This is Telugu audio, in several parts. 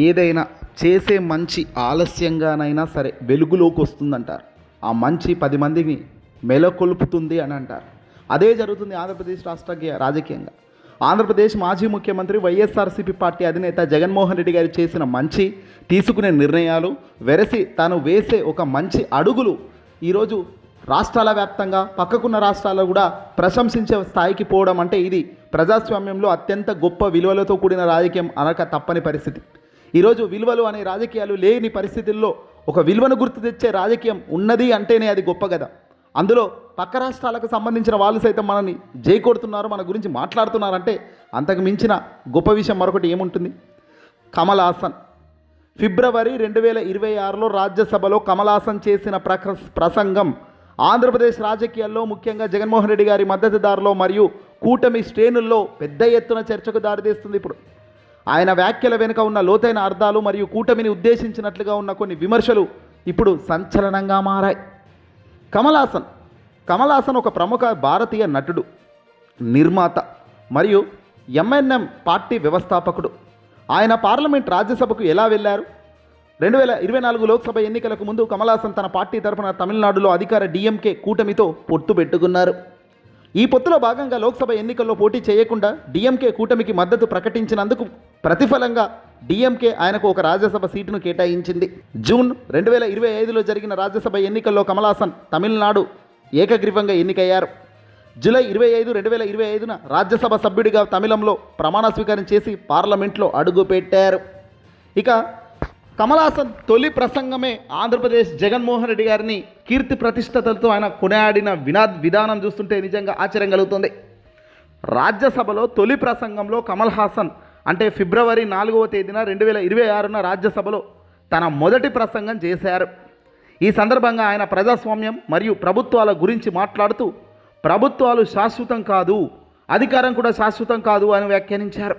ఏదైనా చేసే మంచి ఆలస్యంగానైనా సరే వెలుగులోకి వస్తుందంటారు. ఆ మంచి 10 మందిని మెలకొల్పుతుంది అని అంటారు. అదే జరుగుతుంది ఆంధ్రప్రదేశ్ రాష్ట్ర రాజకీయంగా. ఆంధ్రప్రదేశ్ మాజీ ముఖ్యమంత్రి వైఎస్ఆర్సీపీ పార్టీ అధినేత జగన్మోహన్ రెడ్డి గారు చేసిన మంచి, తీసుకునే నిర్ణయాలు వెరసి తాను వేసే ఒక మంచి అడుగులు ఈరోజు రాష్ట్రాల వ్యాప్తంగా పక్కకున్న రాష్ట్రాల్లో కూడా ప్రశంసించే స్థాయికి పోవడం అంటే ఇది ప్రజాస్వామ్యంలో అత్యంత గొప్ప విలువలతో కూడిన రాజకీయం అనక తప్పని పరిస్థితి. ఈరోజు విలువలు అనే రాజకీయాలు లేని పరిస్థితుల్లో ఒక విలువను గుర్తు తెచ్చే రాజకీయం ఉన్నది అంటేనే అది గొప్ప కదా. అందులో పక్క రాష్ట్రాలకు సంబంధించిన వాళ్ళు సైతం మనల్ని జై కొడుతున్నారు, మన గురించి మాట్లాడుతున్నారంటే అంతకు మించిన గొప్ప విషయం మరొకటి ఏముంటుంది? కమల్ హాసన్ ఫిబ్రవరి 2026లో రాజ్యసభలో కమల్ హాసన్ చేసిన ప్రసంగం ఆంధ్రప్రదేశ్ రాజకీయాల్లో ముఖ్యంగా జగన్మోహన్ రెడ్డి గారి మద్దతుదారులో మరియు కూటమి శ్రేణుల్లో పెద్ద ఎత్తున చర్చకు దారితీస్తుంది. ఇప్పుడు ఆయన వ్యాఖ్యల వెనుక ఉన్న లోతైన అర్థాలు మరియు కూటమిని ఉద్దేశించినట్లుగా ఉన్న కొన్ని విమర్శలు ఇప్పుడు సంచలనంగా మారాయి. కమల్ హాసన్ ఒక ప్రముఖ భారతీయ నటుడు, నిర్మాత మరియు ఎంఎన్ఎం పార్టీ వ్యవస్థాపకుడు. ఆయన పార్లమెంట్ రాజ్యసభకు ఎలా వెళ్ళారు? 2024 లోక్సభ ఎన్నికలకు ముందు కమల్ హాసన్ తన పార్టీ తరఫున తమిళనాడులో అధికార డిఎంకే కూటమితో పొత్తు పెట్టుకున్నారు. ఈ పొత్తులో భాగంగా లోక్సభ ఎన్నికల్లో పోటీ చేయకుండా డిఎంకే కూటమికి మద్దతు ప్రకటించినందుకు ప్రతిఫలంగా డిఎంకే ఆయనకు ఒక రాజ్యసభ సీటును కేటాయించింది. జూన్ 2025లో జరిగిన రాజ్యసభ ఎన్నికల్లో కమల్ హాసన్ తమిళనాడు ఏకగ్రీవంగా ఎన్నికయ్యారు. జూలై 25, 2025న రాజ్యసభ సభ్యుడిగా తమిళంలో ప్రమాణ స్వీకారం చేసి పార్లమెంట్లో అడుగుపెట్టారు. ఇక కమల్ హాసన్ తొలి ప్రసంగమే ఆంధ్రప్రదేశ్ జగన్మోహన్ రెడ్డి గారిని కీర్తి ప్రతిష్టతలతో ఆయన కొనియాడిన విధానం చూస్తుంటే నిజంగా ఆశ్చర్యం కలుగుతుంది. రాజ్యసభలో తొలి ప్రసంగంలో కమల్ హాసన్ అంటే ఫిబ్రవరి 4వ తేదీన 2026న రాజ్యసభలో తన మొదటి ప్రసంగం చేశారు. ఈ సందర్భంగా ఆయన ప్రజాస్వామ్యం మరియు ప్రభుత్వాల గురించి మాట్లాడుతూ ప్రభుత్వాలు శాశ్వతం కాదు, అధికారం కూడా శాశ్వతం కాదు అని వ్యాఖ్యానించారు.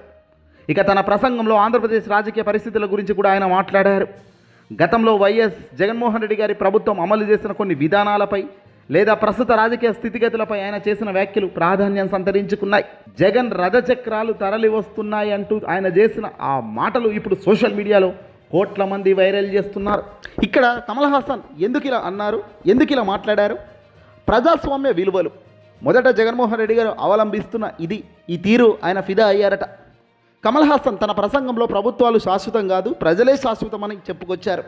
ఇక తన ప్రసంగంలో ఆంధ్రప్రదేశ్ రాజకీయ పరిస్థితుల గురించి కూడా ఆయన మాట్లాడారు. గతంలో వైఎస్ జగన్మోహన్ రెడ్డి గారి ప్రభుత్వం అమలు చేసిన కొన్ని విధానాలపై లేదా ప్రస్తుత రాజకీయ స్థితిగతులపై ఆయన చేసిన వ్యాఖ్యలు ప్రాధాన్యం సంతరించుకున్నాయి. జగన్ రథచక్రాలు తరలి వస్తున్నాయి అంటూ ఆయన చేసిన ఆ మాటలు ఇప్పుడు సోషల్ మీడియాలో కోట్ల మంది వైరల్ చేస్తున్నారు. ఇక్కడ కమల్ హాసన్ ఎందుకు ఇలా అన్నారు, ఎందుకు ఇలా మాట్లాడారు? ప్రజాస్వామ్య విలువలు మొదట జగన్మోహన్ రెడ్డి గారు అవలంబిస్తున్న ఈ తీరు ఆయన ఫిదా అయ్యారట. కమల్ హాసన్ తన ప్రసంగంలో ప్రభుత్వాలు శాశ్వతం కాదు, ప్రజలే శాశ్వతమని చెప్పుకొచ్చారు.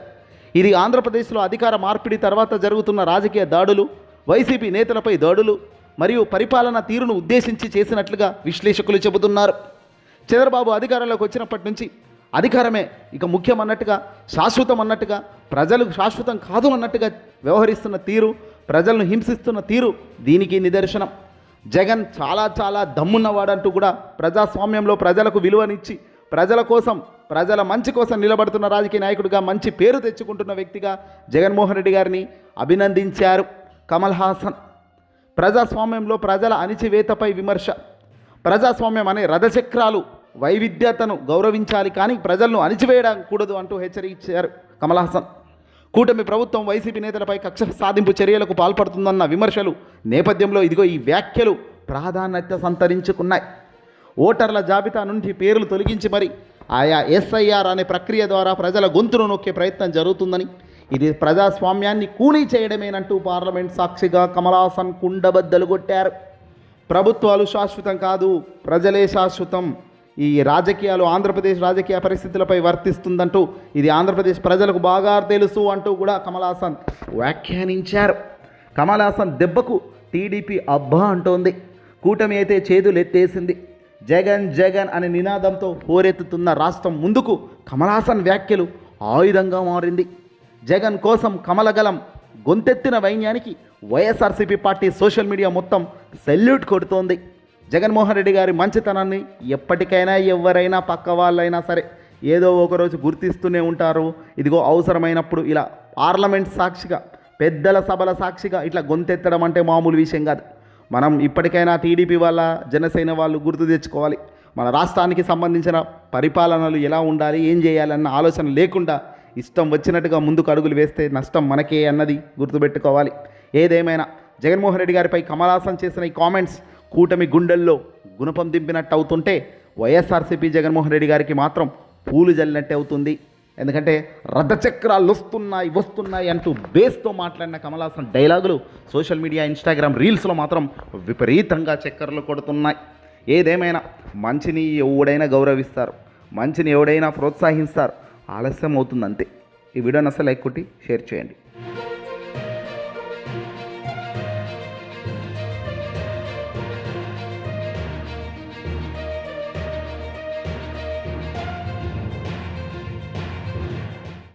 ఇది ఆంధ్రప్రదేశ్లో అధికార మార్పిడి తర్వాత జరుగుతున్న రాజకీయ దాడులు, వైసీపీ నేతలపై దాడులు మరియు పరిపాలన తీరును ఉద్దేశించి చేసినట్లుగా విశ్లేషకులు చెబుతున్నారు. చంద్రబాబు అధికారంలోకి వచ్చినప్పటి నుంచి అధికారమే ఇక ముఖ్యం అన్నట్టుగా, శాశ్వతం అన్నట్టుగా, ప్రజలు శాశ్వతం కాదు అన్నట్టుగా వ్యవహరిస్తున్న తీరు, ప్రజలను హింసిస్తున్న తీరు దీనికి నిదర్శనం. జగన్ చాలా దమ్మున్నవాడంటూ కూడా ప్రజాస్వామ్యంలో ప్రజలకు విలువనిచ్చి ప్రజల కోసం, ప్రజల మంచి కోసం నిలబడుతున్న రాజకీయ నాయకుడిగా మంచి పేరు తెచ్చుకుంటున్న వ్యక్తిగా జగన్మోహన్ రెడ్డి గారిని అభినందించారు కమల్ హాసన్. ప్రజాస్వామ్యంలో ప్రజల అణిచివేతపై విమర్శ. ప్రజాస్వామ్యం అనే రథచక్రాలు వైవిధ్యతను గౌరవించాలి, కానీ ప్రజలను అణిచివేయకూడదు అంటూ హెచ్చరించారు కమల్ హాసన్. కూటమి ప్రభుత్వం వైసీపీ నేతలపై కక్ష సాధింపు చర్యలకు పాల్పడుతుందన్న విమర్శలు నేపథ్యంలో ఇదిగో ఈ వ్యాఖ్యలు ప్రాధాన్యత సంతరించుకున్నాయి. ఓటర్ల జాబితా నుండి పేర్లు తొలగించి మరి ఆయా ఎస్ఐఆర్ అనే ప్రక్రియ ద్వారా ప్రజల గొంతును నొక్కే ప్రయత్నం జరుగుతుందని, ఇది ప్రజాస్వామ్యాన్ని కూనీ చేయడమేనంటూ పార్లమెంట్ సాక్షిగా కమల్ హాసన్ కుండబద్దలు కొట్టారు. ప్రభుత్వాలు శాశ్వతం కాదు, ప్రజలే శాశ్వతం. ఈ రాజకీయాలు ఆంధ్రప్రదేశ్ రాజకీయ పరిస్థితులపై వర్తిస్తుందంటూ ఇది ఆంధ్రప్రదేశ్ ప్రజలకు బాగా తెలుసు అంటూ కూడా కమల్ హాసన్ వ్యాఖ్యానించారు. కమల్ హాసన్ దెబ్బకు టీడీపీ అబ్బా అంటోంది. కూటమి అయితే చేతులెత్తేసింది. జగన్ అనే నినాదంతో హోరెత్తుతున్న రాష్ట్రం ముందుకు కమల్ హాసన్ వ్యాఖ్యలు ఆయుధంగా మారింది. జగన్ కోసం కమలగలం గొంతెత్తిన వైన్యానికి వైఎస్ఆర్సీపీ పార్టీ సోషల్ మీడియా మొత్తం సెల్యూట్ కొడుతోంది. జగన్మోహన్ రెడ్డి గారి మంచితనాన్ని ఎప్పటికైనా ఎవరైనా పక్క వాళ్ళైనా సరే ఏదో ఒకరోజు గుర్తిస్తూనే ఉంటారు. ఇదిగో అవసరమైనప్పుడు ఇలా పార్లమెంట్ సాక్షిగా, పెద్దల సభల సాక్షిగా ఇట్లా గొంతెత్తడం అంటే మామూలు విషయం కాదు. మనం ఇప్పటికైనా టీడీపీ వాళ్ళ, జనసేన వాళ్ళు గుర్తు తెచ్చుకోవాలి. మన రాష్ట్రానికి సంబంధించిన పరిపాలనలు ఎలా ఉండాలి, ఏం చేయాలన్న ఆలోచన లేకుండా ఇష్టం వచ్చినట్టుగా ముందుకు అడుగులు వేస్తే నష్టం మనకే అన్నది గుర్తుపెట్టుకోవాలి. ఏదేమైనా జగన్మోహన్ రెడ్డి గారిపై కమల్ హాసన్ చేసిన ఈ కామెంట్స్ కూటమి గుండెల్లో గుణపం దింపినట్టు అవుతుంటే వైఎస్ఆర్సీపీ జగన్మోహన్ రెడ్డి గారికి మాత్రం పూలు జల్లినట్టే అవుతుంది. ఎందుకంటే రథచక్రాలు వస్తున్నాయి అంటూ బేస్తో మాట్లాడిన కమల్ హాసన్ డైలాగులు సోషల్ మీడియా, ఇన్స్టాగ్రామ్ రీల్స్లో మాత్రం విపరీతంగా చక్కర్లు కొడుతున్నాయి. ఏదేమైనా మంచిని ఎవడైనా గౌరవిస్తారు, మంచిని ఎవడైనా ప్రోత్సహిస్తారు. ఆలస్యం అవుతుంది అంతే. ఈ వీడియోని అసలు లైక్ కొట్టి షేర్ చేయండి.